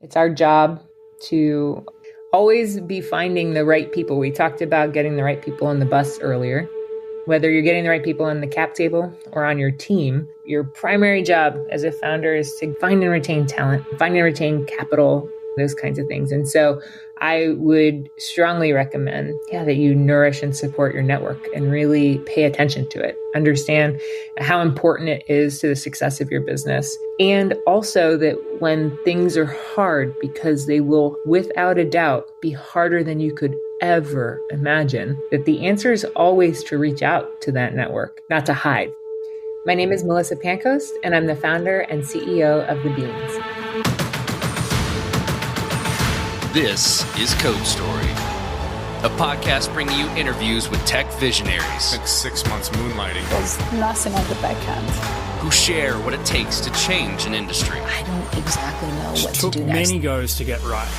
It's our job to always be finding the right people. We talked about getting the right people on the bus earlier. Whether you're getting the right people on the cap table or on your team, your primary job as a founder is to find and retain talent, find and retain capital, those kinds of things. And so I would strongly recommend that you nourish and support your network and really pay attention to it. Understand how important it is to the success of your business. And also that when things are hard, because they will without a doubt be harder than you could ever imagine, that the answer is always to reach out to that network, not to hide. My name is Melissa Pancoast, and I'm the founder and CEO of The Beans. This is Code Story, a podcast bringing you interviews with tech visionaries. Like 6 months moonlighting. There's nothing at the back end. Who share what it takes to change an industry. I don't exactly know what to do took next. many goes to get right.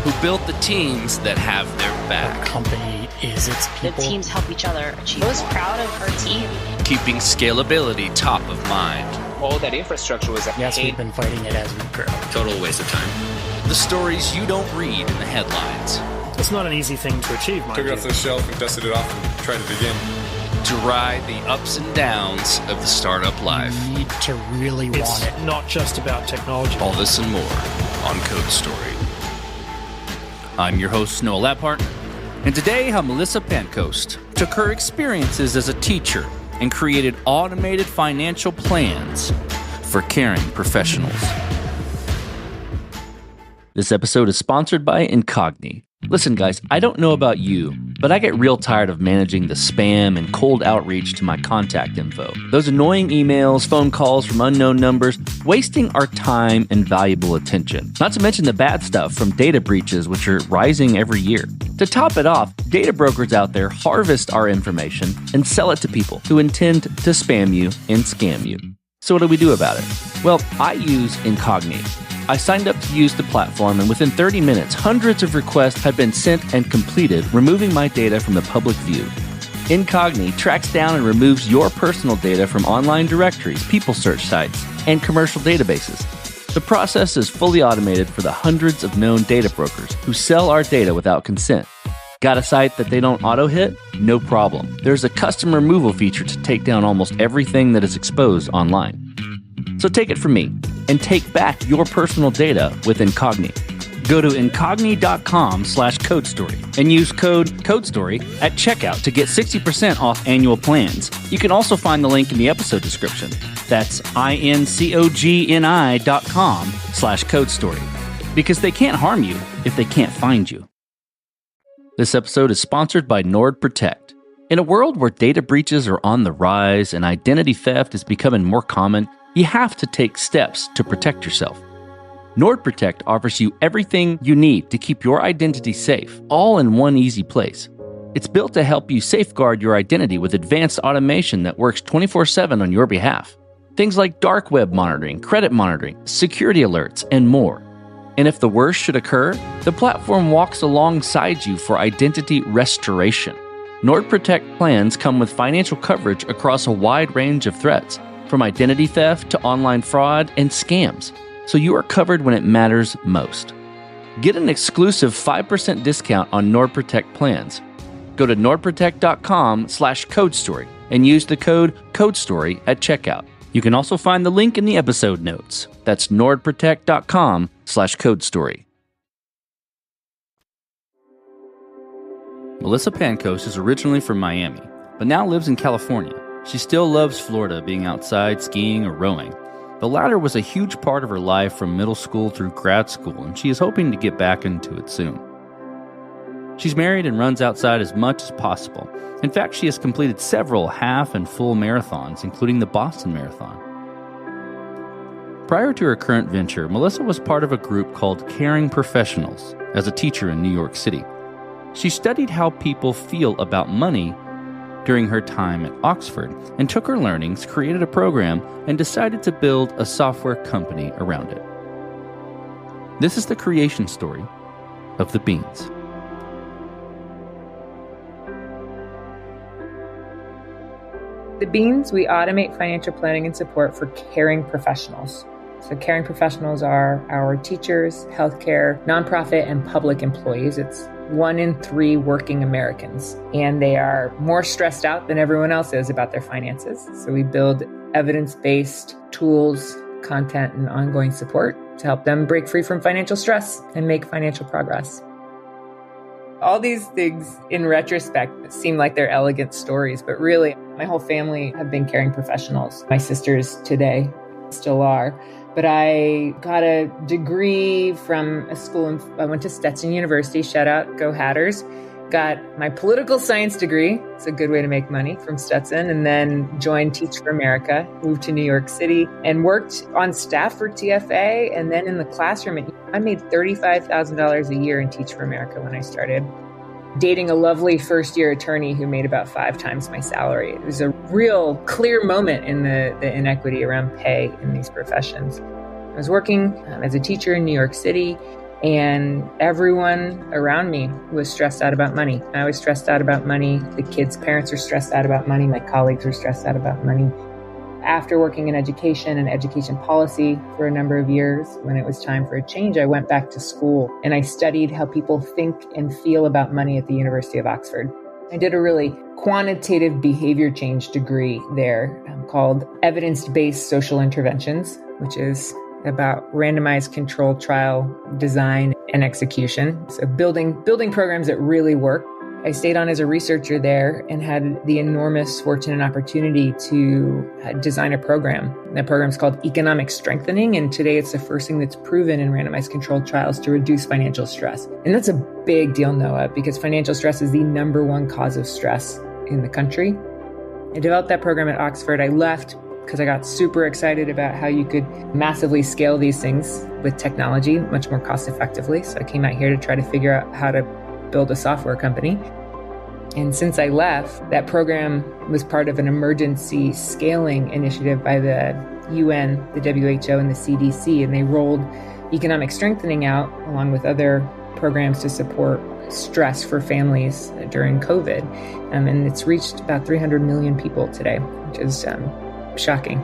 Who build the teams that have their back. The company is its people. The teams help each other achieve. I was proud of our team. Keeping scalability top of mind. All that infrastructure was Yes, we've been fighting it as we grow. Total waste of time. The stories you don't read in the headlines. It's not an easy thing to achieve, mind Took it you. off the shelf and dusted it off and tried it again. To ride the ups and downs of the startup life. You need to really It's want it. not just about technology. All this and more on Code Story. I'm your host, Noah Laphart, and today how Melissa Pancoast took her experiences as a teacher and created automated financial plans for caring professionals. This episode is sponsored by Incogni. Listen, guys, I don't know about you, but I get real tired of managing the spam and cold outreach to my contact info. Those annoying emails, phone calls from unknown numbers, wasting our time and valuable attention. Not to mention the bad stuff from data breaches, which are rising every year. To top it off, data brokers out there harvest our information and sell it to people who intend to spam you and scam you. So what do we do about it? Well, I use Incogni. I signed up to use the platform, and within 30 minutes, hundreds of requests had been sent and completed, removing my data from the public view. Incogni tracks down and removes your personal data from online directories, people search sites, and commercial databases. The process is fully automated for the hundreds of known data brokers who sell our data without consent. Got a site that they don't auto-hit? No problem. There's a custom removal feature to take down almost everything that is exposed online. So take it from me and take back your personal data with Incogni. Go to incogni.com/codestory and use code CODESTORY at checkout to get 60% off annual plans. You can also find the link in the episode description. That's incogni.com/codestory, because they can't harm you if they can't find you. This episode is sponsored by NordProtect. In a world where data breaches are on the rise and identity theft is becoming more common, you have to take steps to protect yourself. NordProtect offers you everything you need to keep your identity safe, all in one easy place. It's built to help you safeguard your identity with advanced automation that works 24/7 on your behalf. Things like dark web monitoring, credit monitoring, security alerts, and more. And if the worst should occur, the platform walks alongside you for identity restoration. NordProtect plans come with financial coverage across a wide range of threats, from identity theft to online fraud and scams, so you are covered when it matters most. Get an exclusive 5% discount on NordProtect plans. Go to nordprotect.com/codestory and use the code CODESTORY at checkout. You can also find the link in the episode notes. That's nordprotect.com/codestory. Melissa Pancoast is originally from Miami, but now lives in California. She still loves Florida, being outside, skiing, or rowing. The latter was a huge part of her life from middle school through grad school, and she is hoping to get back into it soon. She's married and runs outside as much as possible. In fact, she has completed several half and full marathons, including the Boston Marathon. Prior to her current venture, Melissa was part of a group called Caring Professionals as a teacher in New York City. She studied how people feel about money during her time at Oxford and took her learnings, created a program, and decided to build a software company around it. This is the creation story of The Beans. The Beans, we automate financial planning and support for caring professionals. So caring professionals are our teachers, healthcare, nonprofit, and public employees. It's 1 in 3 working Americans, and they are more stressed out than everyone else is about their finances. So we build evidence-based tools, content, and ongoing support to help them break free from financial stress and make financial progress. All these things, in retrospect, seem like they're elegant stories, but really, my whole family have been caring professionals. My sisters today still are. But I got a degree from a school. I went to Stetson University, shout out, go Hatters. Got my political science degree. It's a good way to make money from Stetson. And then joined Teach for America, moved to New York City and worked on staff for TFA. And then in the classroom, I made $35,000 a year in Teach for America when I started. Dating a lovely first-year attorney who made about 5 times my salary. It was a real clear moment in the inequity around pay in these professions. I was working as a teacher in New York City, and everyone around me was stressed out about money. I was stressed out about money. The kids' parents were stressed out about money. My colleagues were stressed out about money. After working in education and education policy for a number of years, when it was time for a change, I went back to school and I studied how people think and feel about money at the University of Oxford. I did a really quantitative behavior change degree there called Evidence-Based Social Interventions, which is about randomized controlled trial design and execution. So building programs that really work. I stayed on as a researcher there and had the enormous fortune and opportunity to design a program. That program is called Economic Strengthening, and today it's the first thing that's proven in randomized controlled trials to reduce financial stress. And that's a big deal, Noah, because financial stress is the number 1 cause of stress in the country. I developed that program at Oxford. I left because I got super excited about how you could massively scale these things with technology much more cost effectively. So I came out here to try to figure out how to build a software company. And since I left, that program was part of an emergency scaling initiative by the UN, the WHO, and the CDC, and they rolled economic strengthening out along with other programs to support stress for families during COVID. And it's reached about 300 million people today, which is shocking.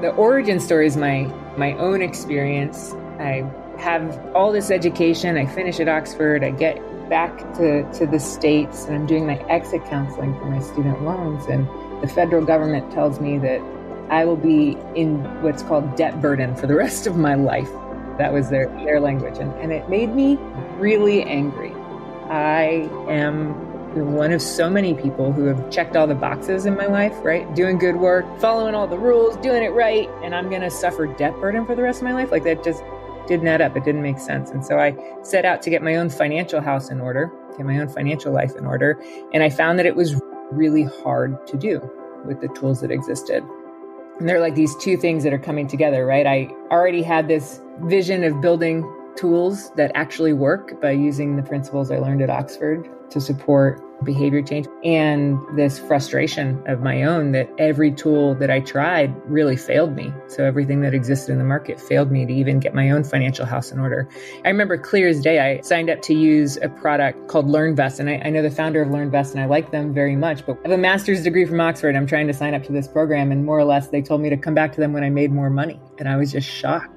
The origin story is my own experience. I have all this education. I finish at Oxford. I get back to the States, and I'm doing my exit counseling for my student loans. And the federal government tells me that I will be in what's called debt burden for the rest of my life. That was their language. And it made me really angry. I am one of so many people who have checked all the boxes in my life, right? Doing good work, following all the rules, doing it right. And I'm going to suffer debt burden for the rest of my life. Like, that just didn't add up. It didn't make sense. And so I set out to get my own financial house in order, get my own financial life in order. And I found that it was really hard to do with the tools that existed. And they're like these 2 things that are coming together, right? I already had this vision of building tools that actually work by using the principles I learned at Oxford to support behavior change, and this frustration of my own that every tool that I tried really failed me. So everything that existed in the market failed me to even get my own financial house in order. I remember clear as day, I signed up to use a product called LearnVest, and I know the founder of LearnVest, and I like them very much, but I have a master's degree from Oxford. I'm trying to sign up to this program, and more or less they told me to come back to them when I made more money. And I was just shocked.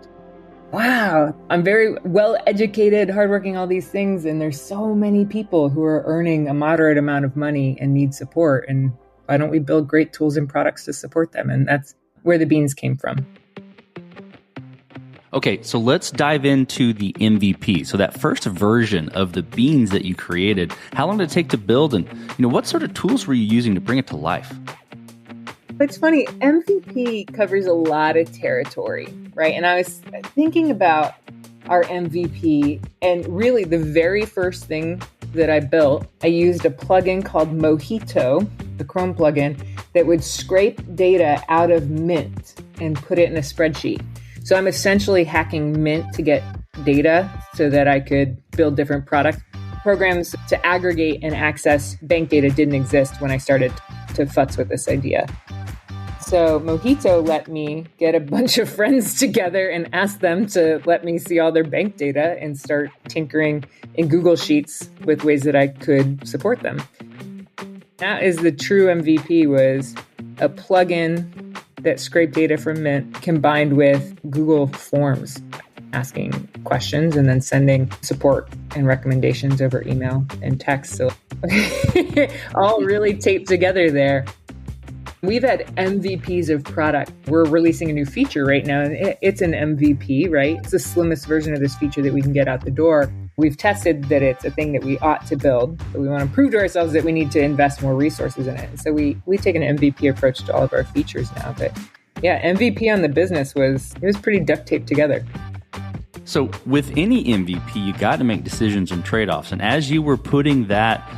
Wow, I'm very well educated, hardworking, all these things. And there's so many people who are earning a moderate amount of money and need support. And why don't we build great tools and products to support them? And that's where the beans came from. Okay, so let's dive into the MVP. So that first version of the beans that you created, how long did it take to build? And what sort of tools were you using to bring it to life? It's funny, MVP covers a lot of territory, right? And I was thinking about our MVP, and really the very first thing that I built, I used a plugin called Mojito, the Chrome plugin, that would scrape data out of Mint and put it in a spreadsheet. So I'm essentially hacking Mint to get data so that I could build different products. Programs to aggregate and access bank data didn't exist when I started to futz with this idea. So Mojito let me get a bunch of friends together and ask them to let me see all their bank data and start tinkering in Google Sheets with ways that I could support them. That is the true MVP, was a plugin that scrape data from Mint combined with Google Forms, asking questions and then sending support and recommendations over email and text. So all really taped together there. We've had MVPs of product. We're releasing a new feature right now, and it's an MVP, right? It's the slimmest version of this feature that we can get out the door. We've tested that it's a thing that we ought to build, but we want to prove to ourselves that we need to invest more resources in it. So we take an MVP approach to all of our features now. But yeah, MVP on the business was pretty duct taped together. So with any MVP, you got to make decisions and trade-offs. And as you were putting that,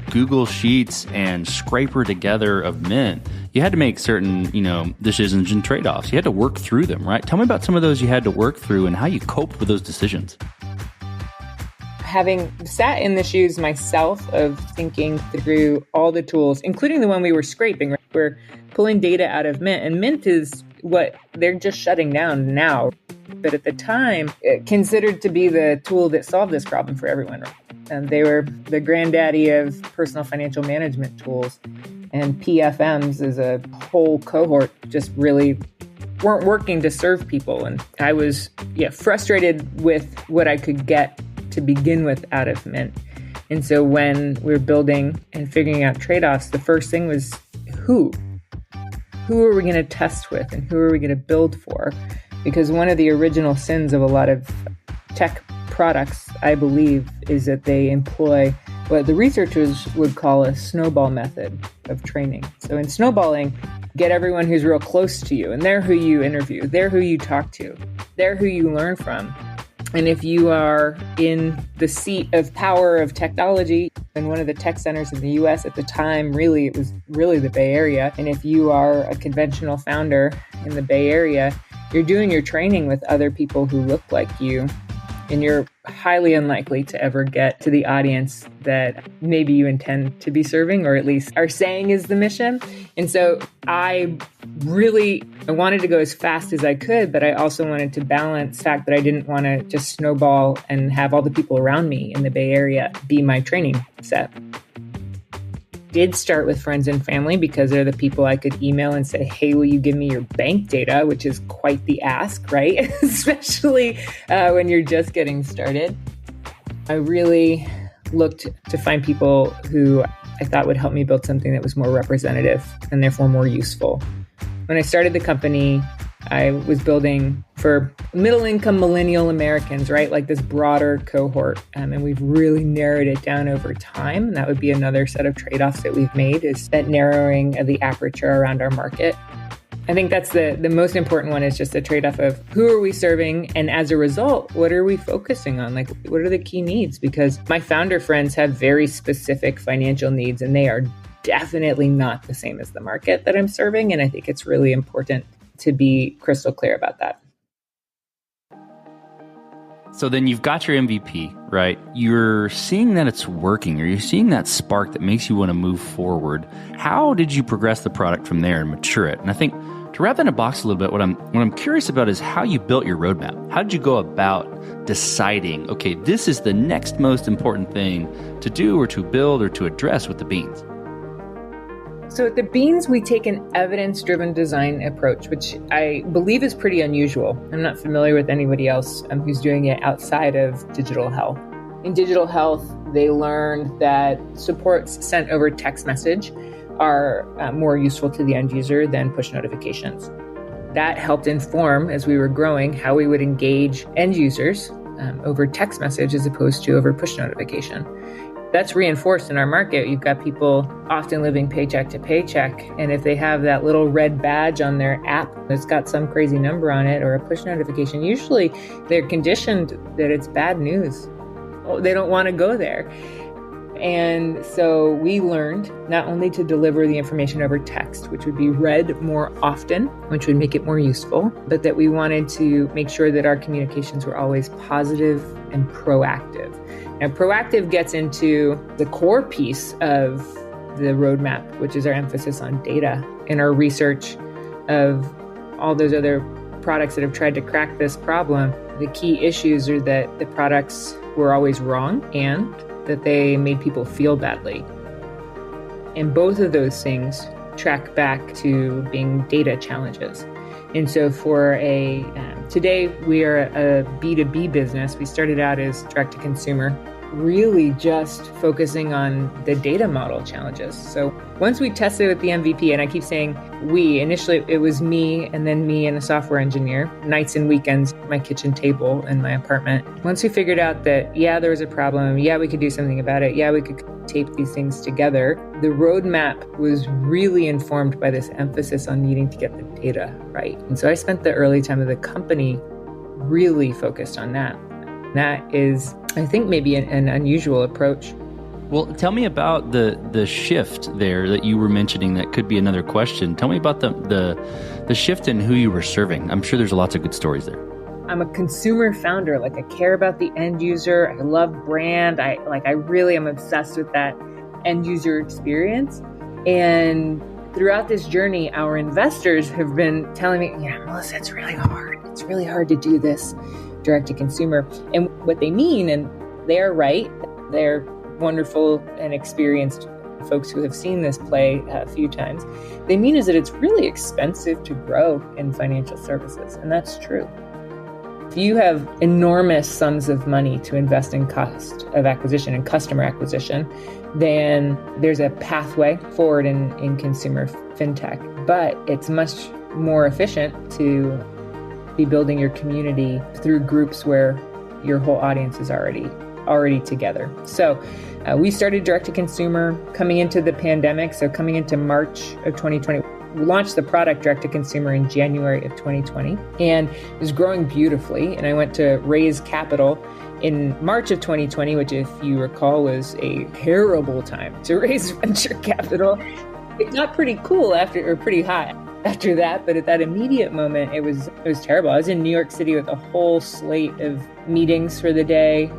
Google Sheets and scraper together of Mint, you had to make certain, decisions and trade-offs. You had to work through them, right? Tell me about some of those you had to work through and how you coped with those decisions. Having sat in the shoes myself of thinking through all the tools, including the one we were scraping, right? We're pulling data out of Mint, and Mint is what they're just shutting down now. But at the time, considered to be the tool that solved this problem for everyone. And they were the granddaddy of personal financial management tools. And PFMs as a whole cohort just really weren't working to serve people. And I was frustrated with what I could get to begin with out of Mint. And so when we were building and figuring out trade-offs, the first thing was who? Who are we going to test with and who are we going to build for? Because one of the original sins of a lot of tech products, I believe, is that they employ what the researchers would call a snowball method of training. So in snowballing, get everyone who's real close to you, and they're who you interview, they're who you talk to, they're who you learn from. And if you are in the seat of power of technology in one of the tech centers in the US at the time, it was the Bay Area. And if you are a conventional founder in the Bay Area, you're doing your training with other people who look like you, and you're highly unlikely to ever get to the audience that maybe you intend to be serving, or at least are saying is the mission. And so I wanted to go as fast as I could, but I also wanted to balance the fact that I didn't want to just snowball and have all the people around me in the Bay Area be my training set. Did start with friends and family because they're the people I could email and say, hey, will you give me your bank data? Which is quite the ask, right? Especially when you're just getting started. I really looked to find people who I thought would help me build something that was more representative and therefore more useful. When I started the company, I was building for middle-income millennial Americans, right? Like this broader cohort. And we've really narrowed it down over time. And that would be another set of trade-offs that we've made, is that narrowing of the aperture around our market. I think that's the most important one, is just the trade-off of who are we serving? And as a result, what are we focusing on? Like, what are the key needs? Because my founder friends have very specific financial needs, and they are definitely not the same as the market that I'm serving. And I think it's really important to be crystal clear about that. So then you've got your MVP, right? You're seeing that it's working, or you're seeing that spark that makes you want to move forward. How did you progress the product from there and mature it? And I think to wrap that in a box a little bit, what I'm curious about is how you built your roadmap. How did you go about deciding, okay, this is the next most important thing to do or to build or to address with the beans? So at the Beans, we take an evidence-driven design approach, which I believe is pretty unusual. I'm not familiar with anybody else who's doing it outside of digital health. In digital health, they learned that supports sent over text message are more useful to the end user than push notifications. That helped inform, as we were growing, how we would engage end users over text message as opposed to over push notification. That's reinforced in our market. You've got people often living paycheck to paycheck. And if they have that little red badge on their app that's got some crazy number on it or a push notification, usually they're conditioned that it's bad news. They don't want to go there. And so we learned not only to deliver the information over text, which would be read more often, which would make it more useful, but that we wanted to make sure that our communications were always positive and proactive. Now, proactive gets into the core piece of the roadmap, which is our emphasis on data and our research of all those other products that have tried to crack this problem. The key issues are that the products were always wrong and that they made people feel badly. And both of those things track back to being data challenges. And so today we are a B2B business. We started out as direct to consumer, really just focusing on the data model challenges. So once we tested with the MVP, and I keep saying initially it was me and then me and a software engineer, nights and weekends, my kitchen table in my apartment. Once we figured out that, there was a problem, we could do something about it, we could tape these things together, the roadmap was really informed by this emphasis on needing to get the data right. And so I spent the early time of the company really focused on that. That is, I think, maybe an unusual approach. Well, tell me about the shift there that you were mentioning. That could be another question. Tell me about the shift in who you were serving. I'm sure there's lots of good stories there. I'm a consumer founder. I care about the end user. I love brand. I really am obsessed with that end user experience. And throughout this journey, our investors have been telling me, Melissa, it's really hard. It's really hard to do this direct to consumer. And what they mean, and they're right, they're wonderful and experienced folks who have seen this play a few times. They mean is that it's really expensive to grow in financial services. And that's true. If you have enormous sums of money to invest in cost of acquisition and customer acquisition, then there's a pathway forward in consumer fintech. But it's much more efficient to be building your community through groups where your whole audience is already together. So we started direct to consumer coming into the pandemic. So coming into March of 2020, we launched the product direct to consumer in January of 2020, and it was growing beautifully. And I went to raise capital in March of 2020, which, if you recall, was a terrible time to raise venture capital. It got pretty cool pretty hot after that, but at that immediate moment, it was terrible. I was in New York City with a whole slate of meetings for the day,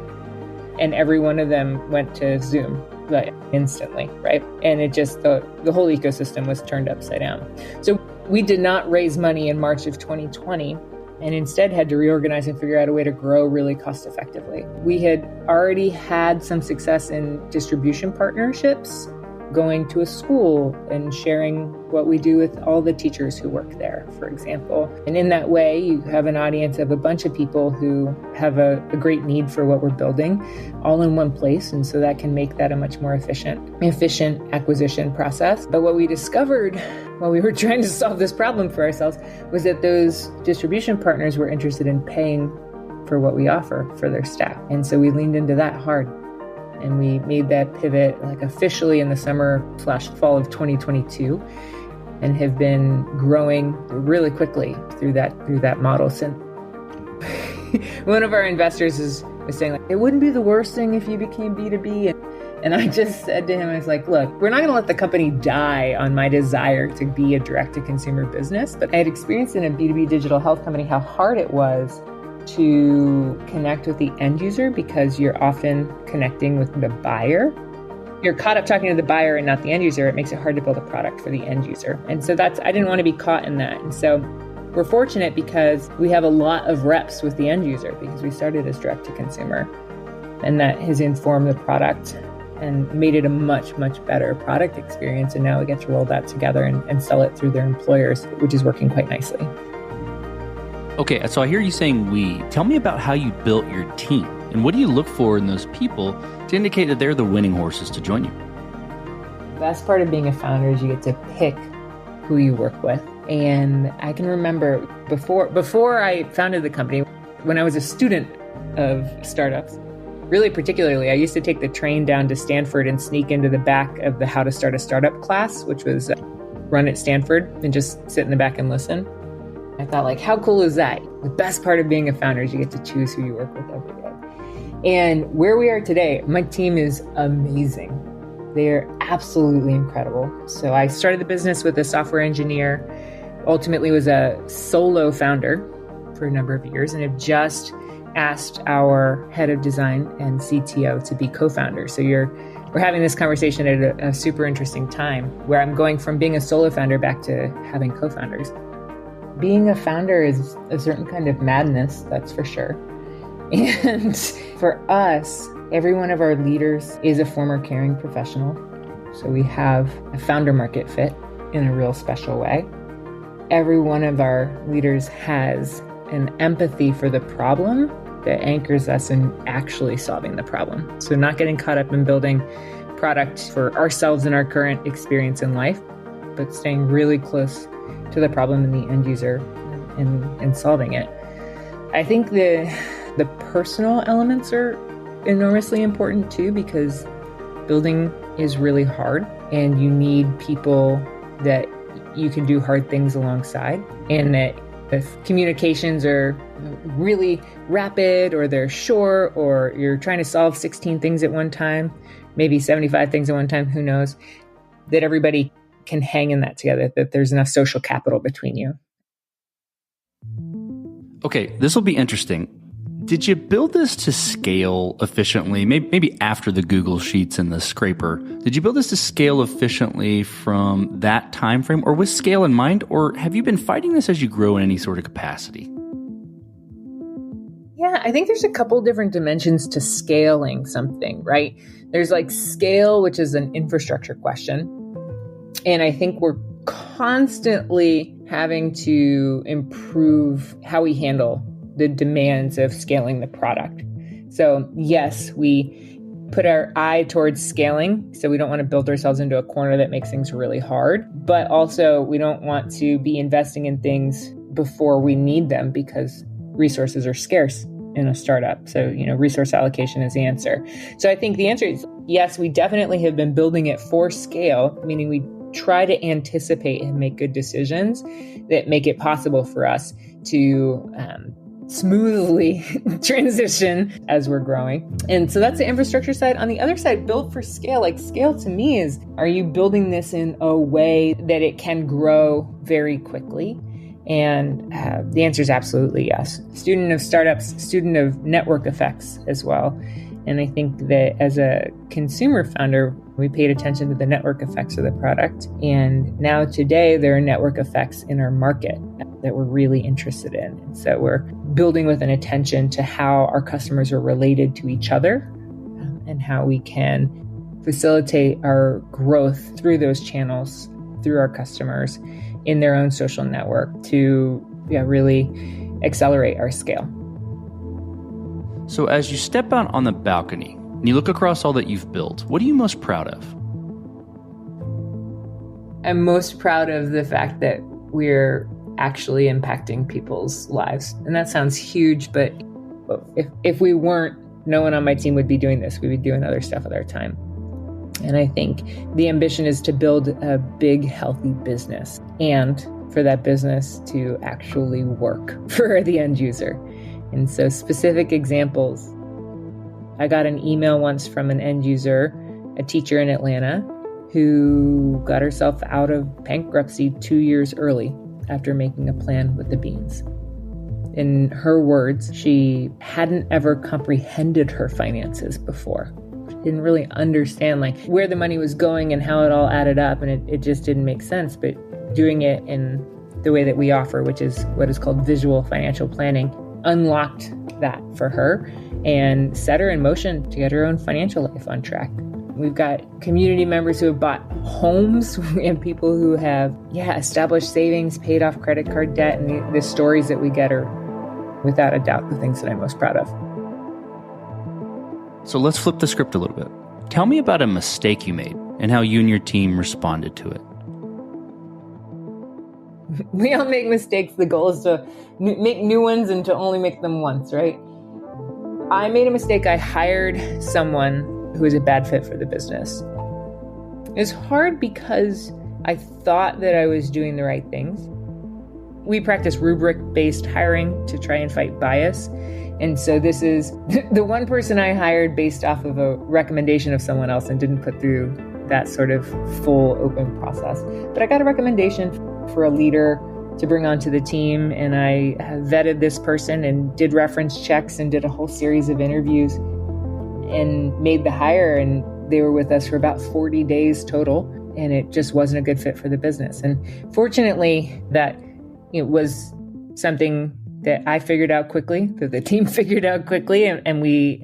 and every one of them went to Zoom instantly, right? And it just, the whole ecosystem was turned upside down. So we did not raise money in March of 2020, and instead had to reorganize and figure out a way to grow really cost effectively. We had already had some success in distribution partnerships, going to a school and sharing what we do with all the teachers who work there, for example. And in that way, you have an audience of a bunch of people who have a great need for what we're building all in one place. And so that can make that a much more efficient acquisition process. But what we discovered while we were trying to solve this problem for ourselves was that those distribution partners were interested in paying for what we offer for their staff. And so we leaned into that hard. And we made that pivot officially in the summer/fall of 2022, and have been growing really quickly through that model since. One of our investors was saying, it wouldn't be the worst thing if you became B2B. And I just said to him, I was like, look, we're not going to let the company die on my desire to be a direct-to-consumer business. But I had experienced in a B2B digital health company how hard it was to connect with the end user, because you're often connecting with the buyer. You're caught up talking to the buyer and not the end user. It makes it hard to build a product for the end user. And so I didn't want to be caught in that. And so we're fortunate because we have a lot of reps with the end user, because we started as direct to consumer, and that has informed the product and made it a much, much better product experience. And now we get to roll that together and sell it through their employers, which is working quite nicely. Okay, so I hear you saying we. Tell me about how you built your team, and what do you look for in those people to indicate that they're the winning horses to join you? The best part of being a founder is you get to pick who you work with. And I can remember before I founded the company, when I was a student of startups, really particularly, I used to take the train down to Stanford and sneak into the back of the How to Start a Startup class, which was run at Stanford, and just sit in the back and listen. I thought, how cool is that? The best part of being a founder is you get to choose who you work with every day. And where we are today, my team is amazing. They're absolutely incredible. So I started the business with a software engineer, ultimately was a solo founder for a number of years, and have just asked our head of design and CTO to be co-founders. So we're having this conversation at a super interesting time, where I'm going from being a solo founder back to having co-founders. Being a founder is a certain kind of madness, that's for sure. And for us, every one of our leaders is a former caring professional. So we have a founder market fit. in a real special way. Every one of our leaders has an empathy for the problem that anchors us in actually solving the problem. So not getting caught up in building product for ourselves and our current experience in life, but staying really close to the problem and the end user and solving it. I think the personal elements are enormously important too, because building is really hard and you need people that you can do hard things alongside, and that if communications are really rapid or they're short or you're trying to solve 16 things at one time, maybe 75 things at one time, who knows, that everybody can hang in that together, that there's enough social capital between you. Okay, this will be interesting. Did you build this to scale efficiently? Maybe after the Google Sheets and the scraper, did you build this to scale efficiently from that time frame, or with scale in mind, or have you been fighting this as you grow in any sort of capacity? Yeah, I think there's a couple different dimensions to scaling something, right? There's like scale, which is an infrastructure question. And I think we're constantly having to improve how we handle the demands of scaling the product. So yes, we put our eye towards scaling. So we don't want to build ourselves into a corner that makes things really hard, but also we don't want to be investing in things before we need them because resources are scarce in a startup. So, resource allocation is the answer. So I think the answer is yes, we definitely have been building it for scale, meaning we try to anticipate and make good decisions that make it possible for us to smoothly transition as we're growing. And so that's the infrastructure side. On the other side, build for scale. Like scale to me is, are you building this in a way that it can grow very quickly? And the answer is absolutely yes. Student of startups, student of network effects as well. And I think that as a consumer founder, we paid attention to the network effects of the product. And now today, there are network effects in our market that we're really interested in. And so we're building with an attention to how our customers are related to each other and how we can facilitate our growth through those channels, through our customers in their own social network to really accelerate our scale. So as you step out on the balcony and you look across all that you've built, what are you most proud of? I'm most proud of the fact that we're actually impacting people's lives. And that sounds huge, but if we weren't, no one on my team would be doing this. We would be doing other stuff with our time. And I think the ambition is to build a big, healthy business and for that business to actually work for the end user. And so specific examples, I got an email once from an end user, a teacher in Atlanta, who got herself out of bankruptcy 2 years early after making a plan with the beans. In her words, she hadn't ever comprehended her finances before. She didn't really understand where the money was going and how it all added up, and it just didn't make sense. But doing it in the way that we offer, which is what is called visual financial planning, unlocked that for her and set her in motion to get her own financial life on track. We've got community members who have bought homes and people who have, established savings, paid off credit card debt. And the stories that we get are, without a doubt, the things that I'm most proud of. So let's flip the script a little bit. Tell me about a mistake you made and how you and your team responded to it. We all make mistakes. The goal is to make new ones and to only make them once, right? I made a mistake. I hired someone who was a bad fit for the business. It was hard because I thought that I was doing the right things. We practice rubric-based hiring to try and fight bias. And so this is the one person I hired based off of a recommendation of someone else and didn't put through that sort of full open process. But I got a recommendation for a leader to bring onto the team, and I vetted this person and did reference checks and did a whole series of interviews and made the hire, and they were with us for about 40 days total, and it just wasn't a good fit for the business. And fortunately, that it was something that I figured out quickly, that the team figured out quickly, and we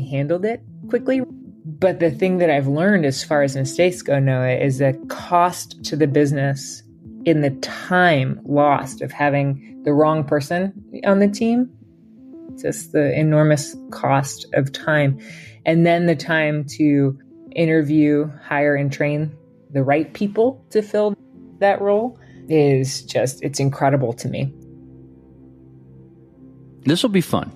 handled it quickly. But the thing that I've learned as far as mistakes go, Noah, is the cost to the business in the time lost of having the wrong person on the team. Just the enormous cost of time. And then the time to interview, hire, and train the right people to fill that role is just, it's incredible to me. This will be fun.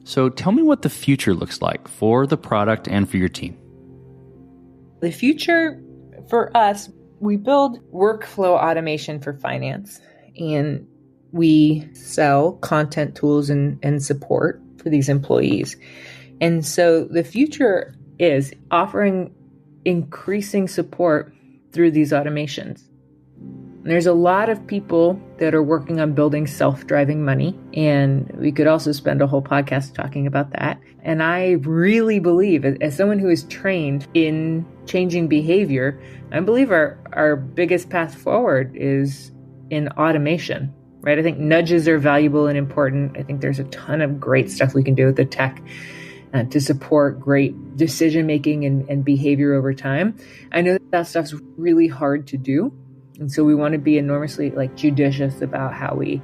So tell me what the future looks like for the product and for your team. The future for us, we build workflow automation for finance, and we sell content tools and support for these employees. And so the future is offering increasing support through these automations. There's a lot of people that are working on building self-driving money, and we could also spend a whole podcast talking about that. And I really believe, as someone who is trained in changing behavior, I believe our biggest path forward is in automation, right? I think nudges are valuable and important. I think there's a ton of great stuff we can do with the tech to support great decision-making and behavior over time. I know that stuff's really hard to do. And so we want to be enormously judicious about how we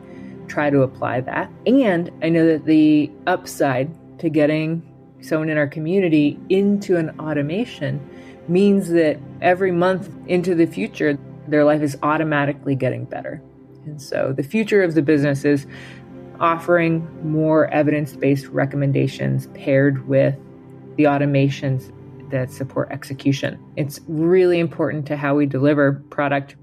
try to apply that. And I know that the upside to getting someone in our community into an automation means that every month into the future, their life is automatically getting better. And so the future of the business is offering more evidence-based recommendations paired with the automations that support execution. It's really important to how we deliver product,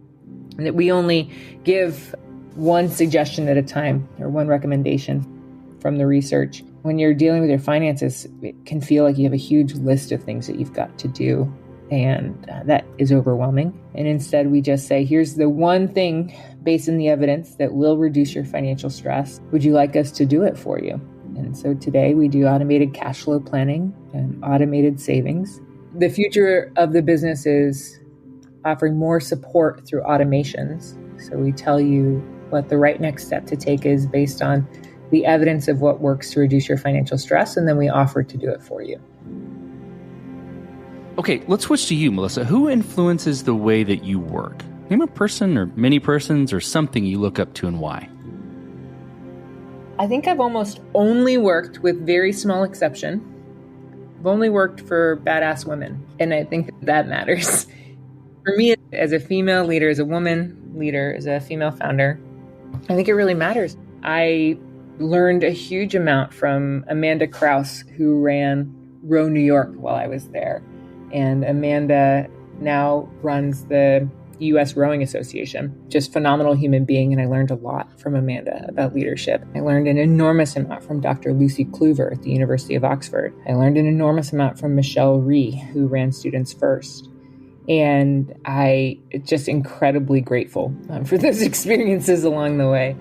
and that we only give one suggestion at a time or one recommendation from the research. When you're dealing with your finances, it can feel like you have a huge list of things that you've got to do, and that is overwhelming. And instead, we just say, here's the one thing based on the evidence that will reduce your financial stress. Would you like us to do it for you? And so today we do automated cash flow planning and automated savings. The future of the business is offering more support through automations. So we tell you what the right next step to take is based on the evidence of what works to reduce your financial stress, and then we offer to do it for you. Okay, let's switch to you, Melissa. Who influences the way that you work? Name a person or many persons or something you look up to, and why. I think I've almost only worked, with very small exception, I've only worked for badass women, and I think that matters. For me, as a female leader, as a woman leader, as a female founder, I think it really matters. I learned a huge amount from Amanda Krause, who ran Row New York while I was there. And Amanda now runs the U.S. Rowing Association. Just phenomenal human being, and I learned a lot from Amanda about leadership. I learned an enormous amount from Dr. Lucy Kluver at the University of Oxford. I learned an enormous amount from Michelle Rhee, who ran Students First. And I just incredibly grateful for those experiences along the way.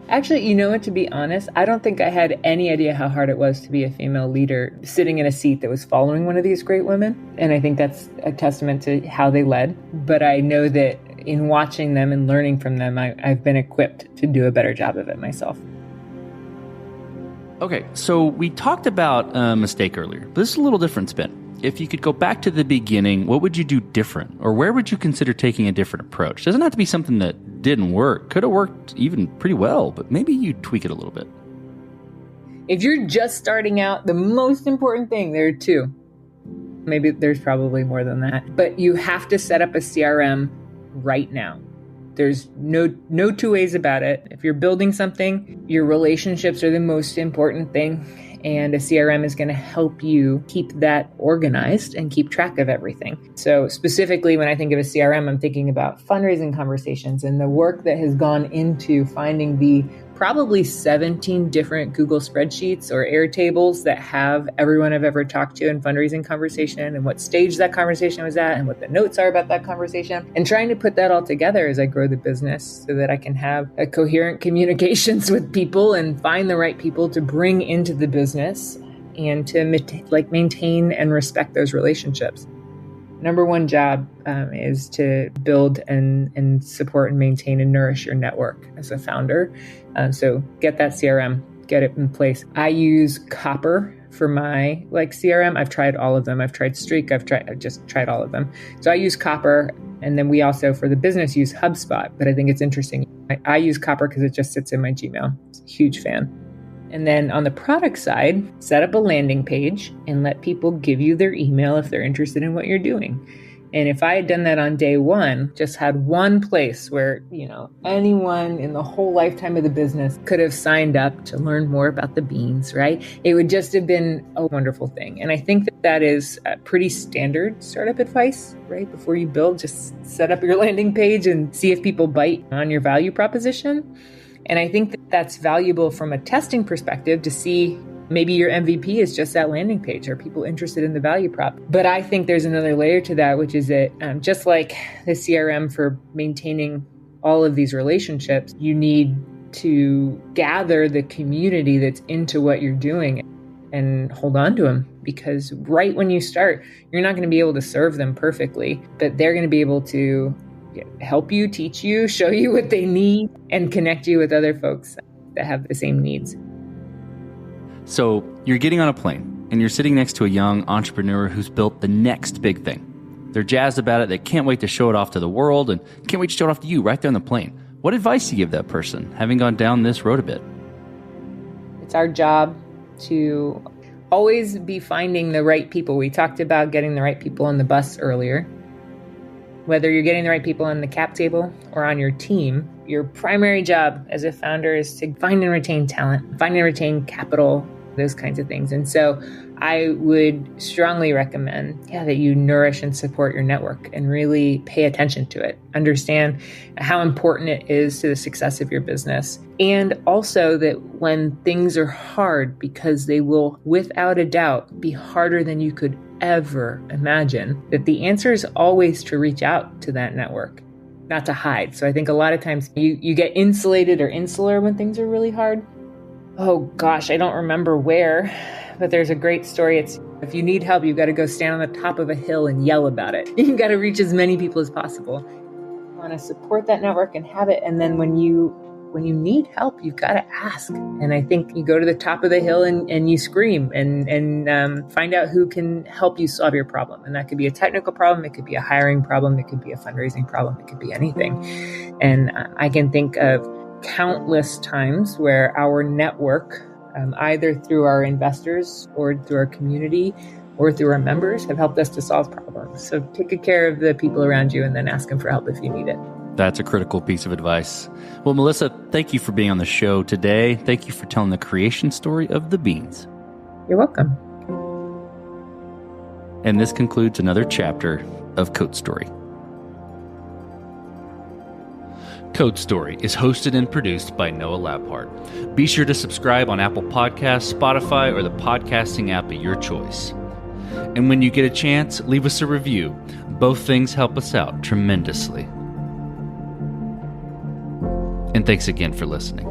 Actually, you know what, to be honest, I don't think I had any idea how hard it was to be a female leader sitting in a seat that was following one of these great women. And I think that's a testament to how they led. But I know that in watching them and learning from them, I've been equipped to do a better job of it myself. Okay, so we talked about a mistake earlier, but this is a little different spin. If you could go back to the beginning, what would you do different? Or where would you consider taking a different approach? It doesn't have to be something that didn't work. Could have worked even pretty well, but maybe you tweak it a little bit. If you're just starting out, the most important thing, there are two. Maybe there's probably more than that. But you have to set up a CRM right now. There's no two ways about it. If you're building something, your relationships are the most important thing. And a CRM is going to help you keep that organized and keep track of everything. So specifically, when I think of a CRM, I'm thinking about fundraising conversations and the work that has gone into finding the probably 17 different Google spreadsheets or Airtables that have everyone I've ever talked to in fundraising conversation and what stage that conversation was at and what the notes are about that conversation, and trying to put that all together as I grow the business so that I can have a coherent communications with people and find the right people to bring into the business and to maintain and respect those relationships. Number one job is to build and support and maintain and nourish your network as a founder. So get that CRM, get it in place. I use Copper for my CRM. I've tried all of them. I've tried Streak. I've just tried all of them. So I use Copper. And then we also, for the business, use HubSpot. But I think it's interesting. I use Copper because it just sits in my Gmail. Huge fan. And then on the product side, set up a landing page and let people give you their email if they're interested in what you're doing. And if I had done that on day one, just had one place where, anyone in the whole lifetime of the business could have signed up to learn more about the beans, right? It would just have been a wonderful thing. And I think that is pretty standard startup advice, right? Before you build, just set up your landing page and see if people bite on your value proposition. And I think that's valuable from a testing perspective to see maybe your MVP is just that landing page. Are people interested in the value prop? But I think there's another layer to that, which is that just like the CRM for maintaining all of these relationships, you need to gather the community that's into what you're doing and hold on to them. Because right when you start, you're not going to be able to serve them perfectly, but they're going to be able to help you, teach you, show you what they need, and connect you with other folks that have the same needs. So you're getting on a plane and you're sitting next to a young entrepreneur who's built the next big thing. They're jazzed about it. They can't wait to show it off to the world and can't wait to show it off to you right there on the plane. What advice do you give that person, having gone down this road a bit? It's our job to always be finding the right people. We talked about getting the right people on the bus earlier. Whether you're getting the right people on the cap table or on your team, your primary job as a founder is to find and retain talent, find and retain capital, those kinds of things. And so I would strongly recommend that you nourish and support your network and really pay attention to it. Understand how important it is to the success of your business. And also that when things are hard, because they will without a doubt be harder than you could ever imagine, that the answer is always to reach out to that network, not to hide. So I think a lot of times you get insulated or insular when things are really hard. Oh gosh, I don't remember where, but there's a great story. It's if you need help, you've got to go stand on the top of a hill and yell about it. You've got to reach as many people as possible. You want to support that network and have it. And then when you need help, you've got to ask. And I think you go to the top of the hill and you scream and find out who can help you solve your problem. And that could be a technical problem. It could be a hiring problem. It could be a fundraising problem. It could be anything. And I can think of countless times where our network, either through our investors or through our community or through our members, have helped us to solve problems. So take good care of the people around you and then ask them for help if you need it. That's a critical piece of advice. Well, Melissa, thank you for being on the show today. Thank you for telling the creation story of the beans. You're welcome. And this concludes another chapter of Code Story. Code Story is hosted and produced by Noah Labhart. Be sure to subscribe on Apple Podcasts, Spotify, or the podcasting app of your choice. And when you get a chance, leave us a review. Both things help us out tremendously. And thanks again for listening.